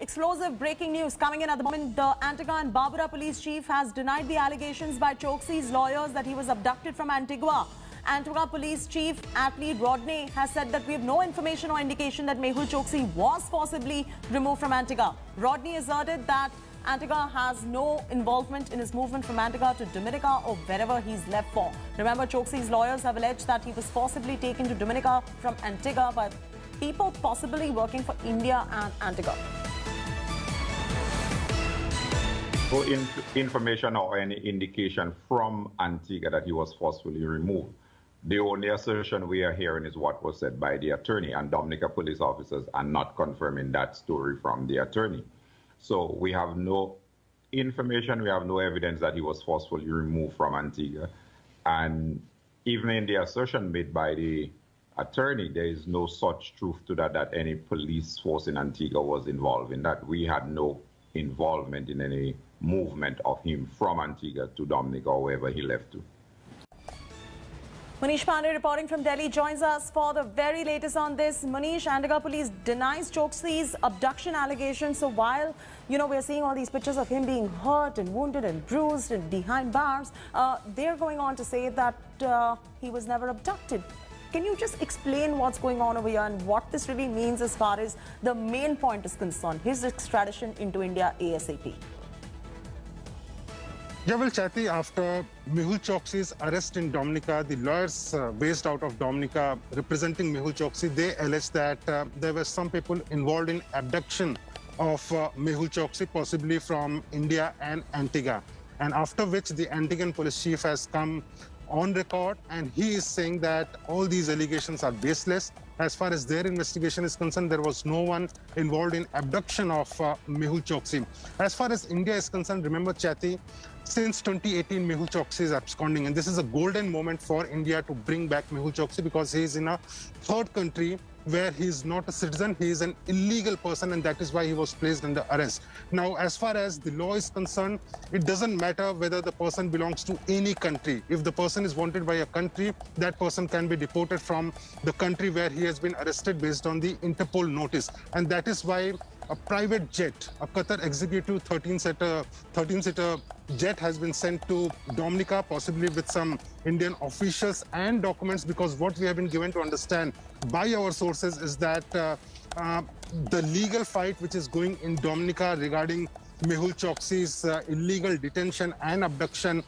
explosive breaking news coming in at the moment. The Antigua and Barbuda police chief has denied the allegations by Choksi's lawyers that he was abducted from Antigua. Antigua police chief athlete Rodney has said that we have no information or indication that Mehul Choksi was forcibly removed from Antigua. Rodney asserted that Antigua has no involvement in his movement from Antigua to Dominica or wherever he's left for. Remember, Choksi's lawyers have alleged that he was forcibly taken to Dominica from Antigua by people possibly working for India and Antigua. No information or any indication from Antigua that he was forcefully removed. The only assertion we are hearing is what was said by the attorney, and Dominica police officers are not confirming that story from the attorney. So we have no information, we have no evidence that he was forcefully removed from Antigua. And even in the assertion made by the attorney, there is no such truth to that any police force in Antigua was involved in that. We had no involvement in any movement of him from Antigua to Dominica or wherever he left to. Manish Pandey reporting from Delhi joins us for the very latest on this. Manish, Antigua police denies Choksi's abduction allegations. So while, we're seeing all these pictures of him being hurt and wounded and bruised and behind bars, they're going on to say that he was never abducted. Can you just explain what's going on over here and what this really means as far as the main point is concerned, his extradition into India ASAP? Yeah, well, Chaiti, after Mehul Choksi's arrest in Dominica, the lawyers based out of Dominica representing Mehul Choksi, they alleged that there were some people involved in abduction of Mehul Choksi, possibly from India and Antigua. And after which the Antiguan police chief has come on record and he is saying that all these allegations are baseless. As far as their investigation is concerned, there was no one involved in abduction of Mehul Choksi. As far as India is concerned, remember, Chaiti, since 2018, Mehul Choksi is absconding, and this is a golden moment for India to bring back Mehul Choksi because he is in a third country where he is not a citizen, he is an illegal person, and that is why he was placed under arrest. Now, as far as the law is concerned, it doesn't matter whether the person belongs to any country. If the person is wanted by a country, that person can be deported from the country where he has been arrested based on the Interpol notice. And that is why a private jet, a Qatar executive 13-seater jet has been sent to Dominica, possibly with some Indian officials and documents, because what we have been given to understand by our sources is that the legal fight which is going in Dominica regarding Mehul Choksi's illegal detention and abduction,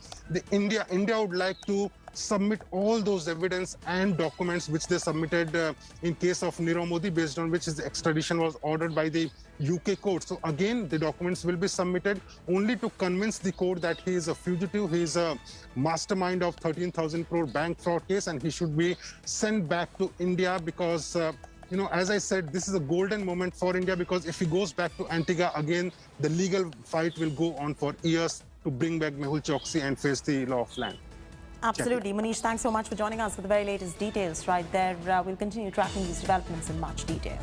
India would like to submit all those evidence and documents which they submitted in case of Nirav Modi, based on which his extradition was ordered by the UK court. So again, the documents will be submitted only to convince the court that he is a fugitive, he is a mastermind of 13,000 crore bank fraud case, and he should be sent back to India because as I said, this is a golden moment for India because if he goes back to Antigua again, the legal fight will go on for years to bring back Mehul Choksi and face the law of land. Absolutely. Manish, thanks so much for joining us for the very latest details right there. We'll continue tracking these developments in much detail.